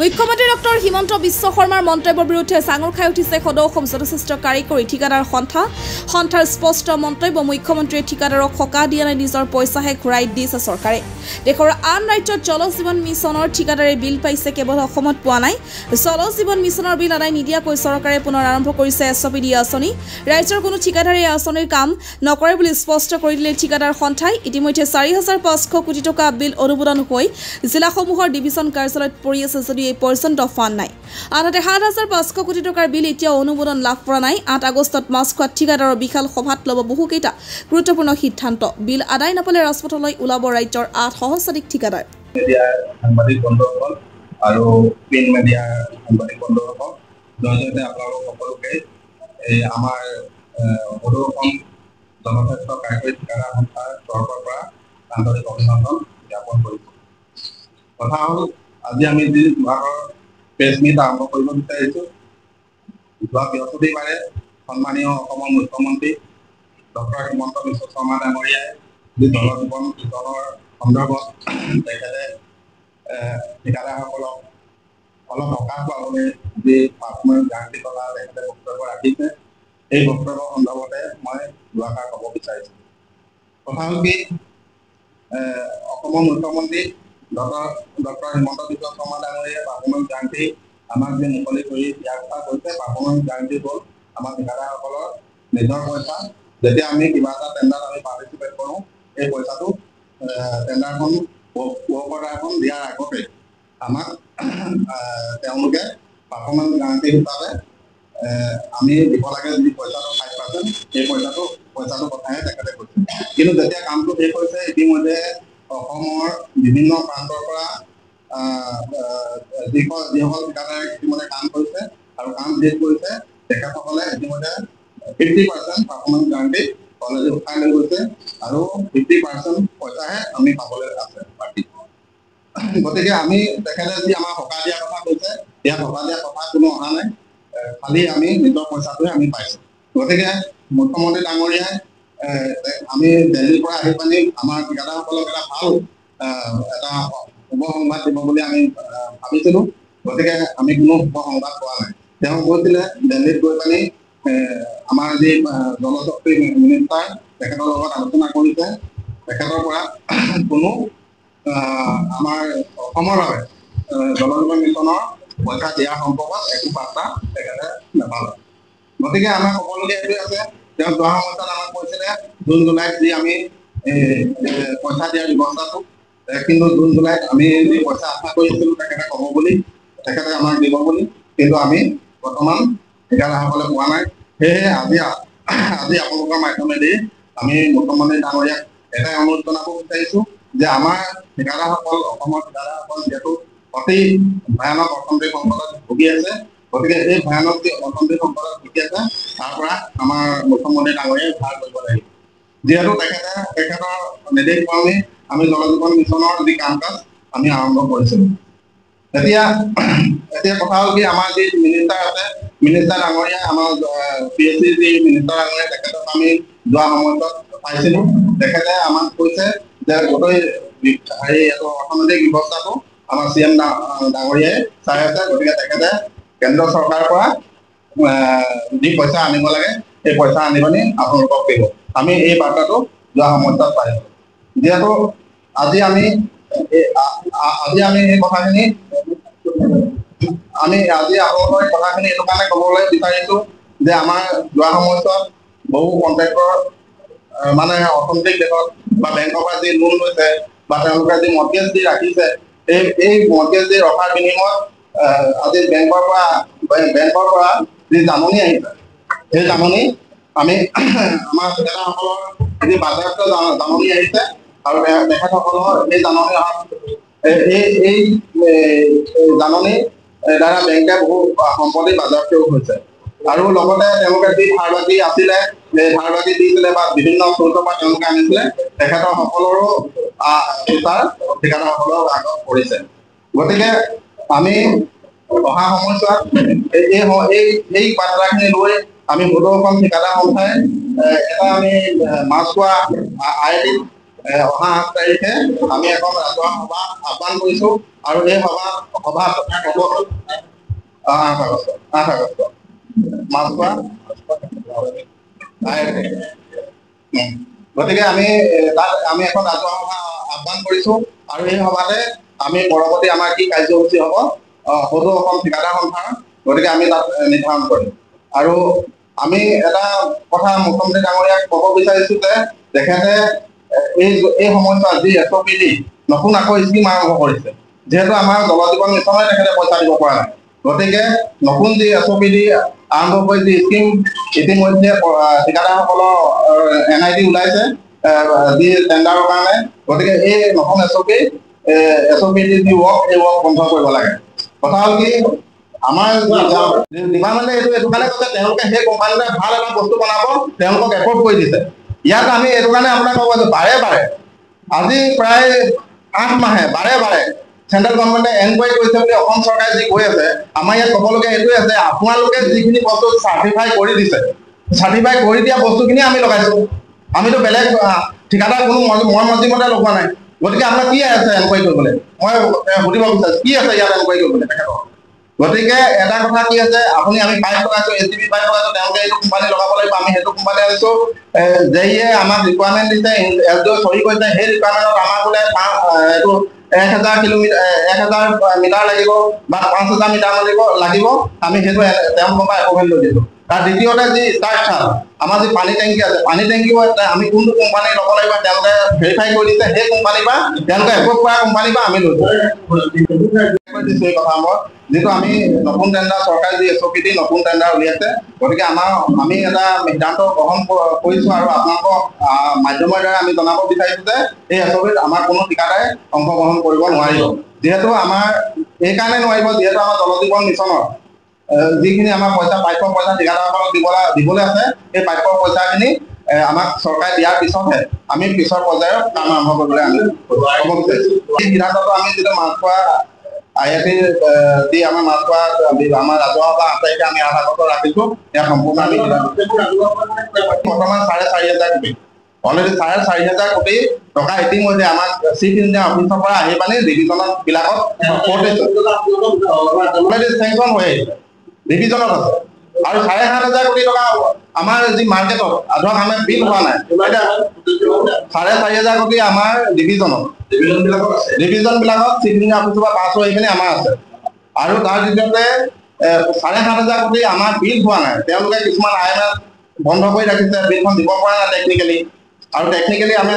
মুখ্যমন্ত্ৰী ডক্টৰ হিমন্ত বিশ্ব শৰ্মাৰ মন্তব্যৰ বিৰুদ্ধে চাঙুৰ খাই উঠিছে সদৌ অসম জনশিষ্ট কাৰিকৰী ঠিকাদাৰ সন্থাৰ স্পষ্ট মন্তব্য মুখ্যমন্ত্ৰীয়ে ঠিকাদাৰক সকাহ দিয়া নাই নিজৰ পইচাহে ঘূৰাই দিছে চৰকাৰে দেশৰ আন ৰাজ্যত জল জীৱন মিছনৰ ঠিকাদাৰে বিল পাইছে কেৱল অসমত পোৱা নাই জল জীৱন মিছনৰ বিল আদায় নিদিয়াকৈ চৰকাৰে পুনৰ আৰম্ভ কৰিছে এছপিডি আঁচনি ৰাজ্যৰ কোনো ঠিকাদাৰে আঁচনিৰ কাম নকৰে বুলি স্পষ্ট কৰি দিলে ঠিকাদাৰ সন্থাই ইতিমধ্যে ৪৫০০ কোটি টকা বিল অনুমোদন হৈ জিলাসমূহৰ ডিভিজন কাৰ্যালয়ত পৰি আছে যদি এই পৰ্যন্ত ফাণ্ড নাই আনহাতে ৭৫০০ কোটি টকাৰ বিল এতিয়াও অনুমোদন লাভ কৰা নাই ৮ আগষ্টত মাছখোৱা ঠিকাদাৰৰ বিশাল সভাত ল'ব বহুকেইটা গুৰুত্বপূৰ্ণ সিদ্ধান্ত বিল আদায় নাপালে ৰাজপথলৈ ওলাব ৰাজ্যৰ ৮ সহস্ৰাধিক ঠিকাদাৰ সাংবাদিক বন্ধুসকল আৰু প্ৰিণ্ট মিডিয়াৰ সাংবাদিক বন্ধুসকল জয়জয়তে আপোনালোক সকলোকে এই আমাৰ সদৌ অসম জনশিষ্ট কাৰিকৰী ঠিকাদাৰ সন্থাৰ তৰফৰ পৰা আন্তৰিক অভিনন্দন জ্ঞাপন কৰিছোঁ কথা হ'ল আজি আমি যি বিভাগৰ প্ৰেছ মিট আৰম্ভ কৰিব বিচাৰিছোঁ যোৱা বৃহস্পতিবাৰে সন্মানীয় অসমৰ মুখ্যমন্ত্ৰী ডক্টৰ হিমন্ত বিশ্ব শৰ্মা ডাঙৰীয়াই যি জল জীৱন মিছনৰ সন্দৰ্ভত তেখেতে ঠিকাদাৰসকলক অলপ সকাহ পাবলৈ যি পাৰফৰ্মেঞ্চ গাৰণ্টি কথা তেখেতে বক্তব্য ৰাখিছে এই বক্তব্য সন্দৰ্ভতে মই দুআষাৰ ক'ব বিচাৰিছোঁ কথা হ'ল কি অসমৰ মুখ্যমন্ত্ৰী ডক্টৰ হিমন্ত বিশ্ব শৰ্মা ডাঙৰীয়াই পাৰফৰ্মেঞ্চ গাৰণ্টি আমাক যে মুকলি কৰি দিয়াৰ কথা কৈছে পাৰফৰ্মেঞ্চ গাৰণ্টি হ'ল আমাৰ ঠিকাদাৰসকলৰ নিজৰ পইচা যেতিয়া আমি কিবা এটা টেণ্ডাৰত আমি পাৰ্টিচিপেট কৰোঁ এই পইচাটো টেণ্ডাৰখন অৰ্ডাৰখন দিয়াৰ আগতে আমাক তেওঁলোকে পাৰফৰ্মেঞ্চ গাৰণ্টি হিচাপে আমি দিব লাগে যি পইচাটো 5% সেই পইচাটো কথাহে তেখেতে কৈছে কিন্তু যেতিয়া কামটো শেষ হৈছে ইতিমধ্যে অসমৰ বিভিন্ন প্ৰান্তৰ পৰা যিসকল ঠিকাদাৰে ইতিমধ্যে কাম কৰিছে আৰু কাম শেষ কৰিছে তেখেতসকলে ইতিমধ্যে 50% পাৰফৰ্মেঞ্চ গাৰণ্টি অলৰেডি উঠাই লৈ গৈছে আৰু 50% পইচাহে আমি পাবলৈ আছে বাকী গতিকে আমি তেখেতে যি আমাৰ সকাহ দিয়া কথা কৈছে ইয়াত সকাহ দিয়া কথা কোনো অহা নাই খালি আমি নিজৰ পইচাটোহে আমি পাইছোঁ গতিকে মুখ্যমন্ত্ৰী ডাঙৰীয়াই আমি দিল্লীৰ পৰা আহি পানি আমাৰ ঠিকাদাৰসকলক এটা ভাল এটা শুভ সংবাদ দিব বুলি আমি ভাবিছিলোঁ গতিকে আমি কোনো শুভ সংবাদ পোৱা নাই তেওঁ কৈছিলে দিল্লীত গৈ পানি আমাৰ যি জলশক্তি মিনিষ্টাৰ তেখেতৰ লগত আলোচনা কৰিছে তেখেতৰ পৰা কোনো আমাৰ অসমৰ বাবে জল জীৱন মিছনৰ পইচা দিয়া সম্পৰ্কত একো বাৰ্তা তেখেতে নাপালে গতিকে আমাৰ ক'বলগীয়া এইটোৱে আছে তেওঁ যোৱা সময়ত আমাক কৈছিলে জুন জুলাইত যি আমি পইচা দিয়াৰ ব্যৱস্থাটো কিন্তু জুন জুলাইত আমি যি পইচা আশা কৰি আছিলোঁ তেখেতে ক'ব বুলি তেখেতে আমাক দিব বুলি কিন্তু আমি বৰ্তমান ঠিকাদাৰসকলে পোৱা নাই সেয়েহে আজি আপোনালোকৰ মাধ্যমেদি আমি মুখ্যমন্ত্ৰী ডাঙৰীয়াক এটাই অনুৰোধ জনাব বিচাৰিছোঁ যে আমাৰ ঠিকাদাৰসকল অসমৰ ঠিকাদাৰসকল যিহেতু অতি ভয়ানক অৰ্থনৈতিক সংকটত ভুগি আছে গতিকে এই ভয়ানক যি অৰ্থনৈতিক সংকটত ভুগি আছে তাৰ পৰা আমাৰ মুখ্যমন্ত্ৰী ডাঙৰীয়াই উদ্ধাৰ কৰিব লাগিব যিহেতু তেখেতৰ নিৰ্দেশ ক্ৰমে আমি জল জীৱন মিছনৰ যি কাম কাজ আমি আৰম্ভ কৰিছিলোঁ এতিয়া কথা হ'ল কি আমাৰ যি মিনিষ্টাৰ আছে মিনিষ্টাৰ ডাঙৰীয়া আমাৰ PSC যি মিনিষ্টাৰ ডাঙৰীয়া তেখেতক আমি যোৱা সময়ত পাইছিলোঁ তেখেতে আমাক কৈছে যে গোটেই অৰ্থনৈতিক ব্যৱস্থাটো আমাৰ CM ডাঙৰীয়াই চাই আছে গতিকে তেখেতে কেন্দ্ৰ চৰকাৰৰ পৰা যি পইচা আনিব লাগে সেই পইচা আনি পানি আপোনালোকক দিব আমি এই বাৰ্তাটো যোৱা সময়ত পাইছোঁ যিহেতু আজি আমি এই কথাখিনি আপোনালোকৰ এই কথাখিনি এইটো কাৰণে ক'বলৈ বিচাৰিছোঁ যে আমাৰ যোৱা সময়ছোৱাত বহু কণ্ট্ৰেক্টৰ মানে অৰ্থনৈতিক দেশত বা বেংকৰ পৰা যি লোন লৈছে বা তেওঁলোকে যি মৰ্টগেজ দি ৰাখিছে এই মৰ্টগেজ দি ৰখাৰ বিনিময়ত আজি বেংকৰ পৰা যি জাননী আহিছে সেই জাননী আমি আমাৰ ঠিকাদাৰসকলৰ যি বাজেয়াপ্ত জাননী আহিছে আৰু তেখেতসকলৰ এই জাননী এই জাননী দ্বাৰা বেংকে বহু সম্পত্তি বাজেয়াপ্ত হৈছে আৰু লগতে তেওঁলোকে যি ধাৰ বাকী আছিলে ধাৰ বাকী দিছিলে বা বিভিন্ন চোৰৰ পৰা তেওঁলোকে আনিছিলে তেখেতৰ সকলৰো ঠিকাদাৰসকলৰ আগত পৰিছে গতিকে আমি অহা সময়ছোৱাত এই বাৰ্তাখিনি লৈ আমি সদৌ অসম ঠিকাদাৰ সন্থাই এটা আমি মাছখোৱা IIT অহা 8 তাৰিখে আমি এখন ৰাজহুৱা সভা আহ্বান কৰিছো আৰু এই সভাত 8 আগষ্ট মাছখোৱা গতিকে আমি তাত আমি এখন ৰাজহুৱা সভা আহ্বান কৰিছো আৰু এই সভাতে আমি পৰৱৰ্তী আমাৰ কি কাৰ্যসূচী হ'ব সদৌ অসম ঠিকাদাৰ সন্থাৰ গতিকে আমি তাত নিৰ্ধাৰণ কৰিম আৰু আমি এটা কথা মুখ্যমন্ত্ৰী ডাঙৰীয়াক ক'ব বিচাৰিছো যে তেখেতে এই সময়ছোৱাত যি SOPD নতুন আকৌ স্কিম আৰম্ভ কৰিছে যেহেতু আমাৰ জল জীৱন মিছনে তেখেতে পইচা দিব পৰা নাই গতিকে নতুন যি SOPD আৰম্ভ কৰি যি স্কিম ইতিমধ্যে ঠিকাদাৰসকলৰ NIT ওলাইছে যি টেণ্ডাৰৰ কাৰণে গতিকে এই নতুন SOPD যি ৱৰ্ক এই ৱৰ্ক বন্ধ কৰিব লাগে কথা হ'ল কি আমাৰ ডিপাৰ্টমেণ্টে এইটো কাৰণে কৈছে তেওঁলোকে সেই কোম্পানীটোৱে ভাল এটা বস্তু বনাব তেওঁলোকক এফৰ্ড কৰি দিছে ইয়াত আমি এইটো কাৰণে আপোনাক ক'ব বাৰে বাৰে আজি প্ৰায় 8 মাহে বাৰে বাৰে চেণ্ট্ৰেল গভৰ্ণমেণ্টে এনকুৱাৰী কৰিছে বুলি অসম চৰকাৰে যি কৈ আছে আমাৰ ইয়াত ক'বলগীয়া এইটোৱে আছে আপোনালোকে যিখিনি বস্তু চাৰ্টিফাই কৰি দিছে চাৰ্টিফাই কৰি দিয়া বস্তুখিনি আমি লগাইছোঁ আমিতো বেলেগ ঠিকাদাৰ কোনো মই মৰ্জিমতে লগোৱা নাই গতিকে আপোনাৰ কি আছে এনকুৱাৰী কৰিবলৈ মই সুধিব বিচাৰিছোঁ কি আছে ইয়াত এনকুৱাৰী কৰিবলৈ তেখেতক গতিকে এটা কথা কি আছে আপুনি আমি পাইপ লগাইছোঁ STB পাইপ লগাইছোঁ তেওঁলোকে এইটো কোম্পানী লগাব লাগিব আমি সেইটো কোম্পানী আনিছোঁ JE আমাক ৰিকুৱাৰমেণ্ট দিছে LDO চহী কৰিছে সেই ৰিকুৱাৰমেণ্টত আমাক বোলে এইটো 1000 মিটাৰ লাগিব বা 5000 মিটাৰ লাগিব আমি সেইটো তেওঁলোকৰ পৰা এপ্ৰুভেল লৈ দিলোঁ তাৰ দ্বিতীয়তে যি ষ্ট্ৰাকচাৰ আমাৰ যি পানী টেংকি আছে পানী টেংকিও আমি কোনটো কোম্পানী ল'ব লাগিব তেওঁলোকে ভেৰিফাই কৰি দিছে সেই কোম্পানীৰ পৰা তেওঁলোকে এপ্ৰুভ কৰা কোম্পানীৰ পৰা আমি লৈছোঁ এই কথা মই যেহেতু আমি নতুন টেণ্ডাৰ চৰকাৰে যি SOPD নতুন টেণ্ডাৰ উলিয়াইছে গতিকে আমি এটা সিদ্ধান্ত গ্ৰহণ কৰিছোঁ আৰু আপোনালোকৰ মাধ্যমৰ দ্বাৰা আমি জনাব বিচাৰিছোঁ যে এই SOPDত আমাৰ কোনো ঠিকাদাৰে অংশগ্ৰহণ কৰিব নোৱাৰিব যিহেতু আমাৰ এইকাৰণে নোৱাৰিব যিহেতু আমাৰ জল জীৱন মিছনৰ যিখিনি আমাৰ পাইপৰ পইচা ঠিকাদাৰসকলক দিবলৈ আছে সেই পাইপৰ পইচাখিনি আমাক চৰকাৰে দিয়াৰ পিছতহে আমি পিছৰ পৰ্যায়ৰ কাম আৰম্ভ কৰিবলৈ আমি ক'ব বিচাৰিছোঁ এই সিদ্ধান্তটো আমি যিটো মাছখোৱা IIT দি আমাৰ মাছখোৱা আমাৰ ৰাজহুৱা সভা 8 তাৰিখে আমি 8 আগষ্ট ৰাখিছোঁ ইয়াত সম্পূৰ্ণ আমি বৰ্তমান 4,500 কোটি অলৰেডি 4,500 কোটি টকা ইতিমধ্যে আমাক চিফ ইঞ্জিনিয়াৰ অফিচৰ পৰা আহি পানি ডিভিজনত বিলাকত অলৰেডি চেংচন হৈ আহিছে ডিভিজনত আছে আৰু 7,500 কোটি টকা আমাৰ যি মাৰ্কেটত ধৰক আমাৰ বিল হোৱা নাই 4,500 কোটি আমাৰ ডিভিজন বিলাকত চিফ ইঞ্জিনিয়াৰ অফিচৰ পৰা পাছ হৈ পিনে আমাৰ আছে আৰু তাৰ দ্বিতীয়তে 7,500 কোটি আমাৰ বিল হোৱা নাই তেওঁলোকে কিছুমান IMF বন্ধ কৰি ৰাখিছে বিলখন দিব পৰা নাই টেকনিকেলি আৰু টেকনিকেলি আমি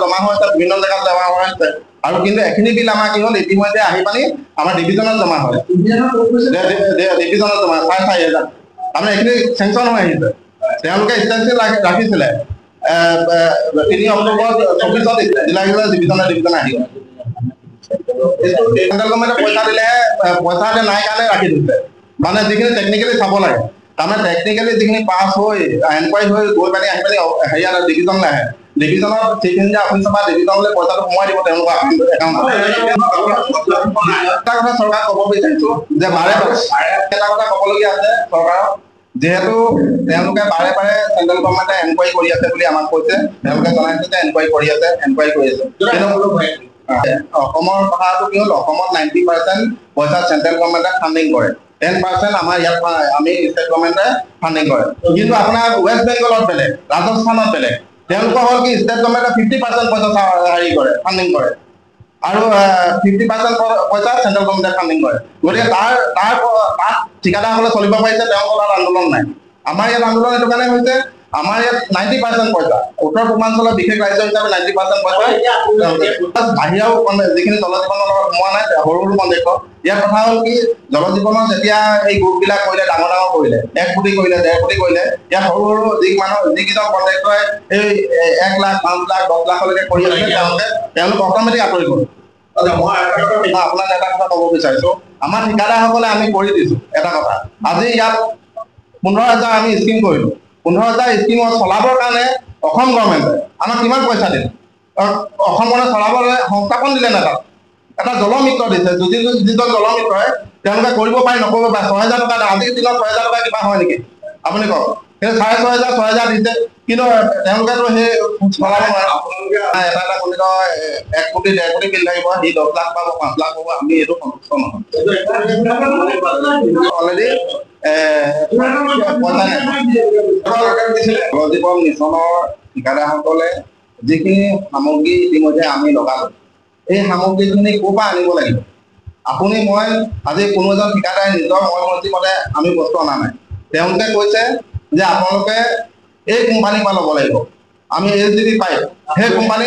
জমা হৈছে বিভিন্ন জেগাত জমা হৈছে আৰু কিন্তু এখিনি বিল আমাৰ কি হ'ল ইতিমধ্যে আহি পানি আমাৰ ডিভিজনত জমা হয় ডিভিজনত জমা 4,500 আমি এখিনি চেংচন হৈ আহিছে তেওঁলোকে ষ্টেনচিল ৰাখিছিলে 3 অক্টোবৰত 24 জিলা ডিভিজন আহিব চেণ্ট্ৰেল গভৰ্ণমেণ্টে পইচা দিলেহে পইচা নাই কাৰণে ৰাখি দিছে মানে যিখিনি টেকনিকেলি চাব লাগে তাৰমানে টেকনিকেলি যিখিনি পাছ হৈ এনকুৱাৰী হৈ গৈ পানি আহি পানি হেৰিয়াত ডিভিজনলৈ আহে ডিভিজনৰ চিফ ইঞ্জিনিয়াৰ অফিচৰ পৰা ডিভিজনলৈ পইচাটো সোমাই দিব তেওঁলোকৰ একাউণ্টত এটা কথা চৰকাৰক ক'ব বিচাৰিছোঁ যে বাৰে এটা কথা ক'বলগীয়া আছে চৰকাৰক যেহেতু তেওঁলোকে বাৰে বাৰে চেণ্ট্ৰেল গভৰ্ণমেণ্টে এনকুৱাৰী কৰি আছে বুলি আমাক কৈছে তেওঁলোকে জনাইছে যে এনকুৱাৰী কৰি আছে অসমৰ কথাটো কি হ'ল অসমত 90% পইচা চেণ্ট্ৰেল গভৰ্ণমেণ্টে ফাণ্ডিং কৰে 10% আমাৰ ইয়াত আমি ষ্টেট গভৰ্ণমেণ্টে ফাণ্ডিং কৰে কিন্তু আপোনাৰ ৱেষ্ট বেংগলত বেলেগ ৰাজস্থানত বেলেগ তেওঁলোকৰ হ'ল কি ষ্টেট গভৰ্ণমেণ্টে 50% পইচা হেৰি কৰে ফাণ্ডিং কৰে আৰু 50% পইচা চেণ্ট্ৰেল গভৰ্ণমেণ্টে ফাণ্ডিং কৰে গতিকে তাত ঠিকাদাৰসকলে চলিব পাৰিছে তেওঁলোকৰ আন্দোলন নাই আমাৰ ইয়াত আন্দোলন এইটো কাৰণে হৈছে আমাৰ ইয়াত 90% পইচা উত্তৰ পূৰ্বাঞ্চলৰ বিশেষ ৰাজ্য হিচাপে 90% পইচা বাহিৰাও যিখিনি জল জীৱনৰ লগত সোমোৱা নাই সৰু সৰু কণ্টেক্ট ইয়াৰ কথা হ'ল কি জল জীৱনৰ যেতিয়া এই গ্ৰুপবিলাক কৰিলে ডাঙৰ কৰিলে 1 কোটি কৰিলে 1.5 কোটি কৰিলে ইয়াত সৰু সৰু যিকেইজন কণ্টেক্টৰে এই 1 লাখ 5 লাখ 10 লাখলৈকে কৰি আছে তেওঁলোক অট'মেটিক আঁতৰি গ'ল মই আপোনাক এটা কথা ক'ব বিচাৰিছোঁ আমাৰ ঠিকাদাৰসকলে আমি কৰি দিছোঁ এটা কথা আজি ইয়াত 15,000 আমি স্কিম কৰিলোঁ 15,000 স্কিমৰ চলাবৰ কাৰণে অসম গভৰ্ণমেণ্টে আমাক কিমান পইচা দিলে অসমখনে চলাবলৈ সংস্থাপন দিলে না তাত এটা জলমিত্ৰ দিছে যিজন জলমিত্ৰই তেওঁলোকে কৰিব পাৰি নকৰিব পাৰে 6,000 টকা আজিৰ দিনত 6,000 টকা কিবা হয় নেকি আপুনি কওক সেই 6,500 দিছে কিন্তু তেওঁলোকেতো সেই চলাব নোৱাৰে এটা এটা কোটি 1 কোটি 1.5 কোটি বিল লাগিব সি 10 লাখ পাব 5 লাখ পাব আমি এইটো সন্তুষ্ট নহয় অলৰেডি জলজীৱন মিছনৰ ঠিকাদাৰসকলে যিখিনি সামগ্ৰী ইতিমধ্যে আমি লগালো এই সামগ্ৰীখিনি ক'ৰ পৰা আনিব লাগিব আপুনি মই আজি কোনো এজন ঠিকাদাৰে নিজৰ মৰ্জি মতে আমি বস্তু অনা নাই তেওঁলোকে কৈছে যে আপোনালোকে এই কোম্পানীৰ পৰা ল'ব লাগিব আমি LGB পাই সেই কোম্পানী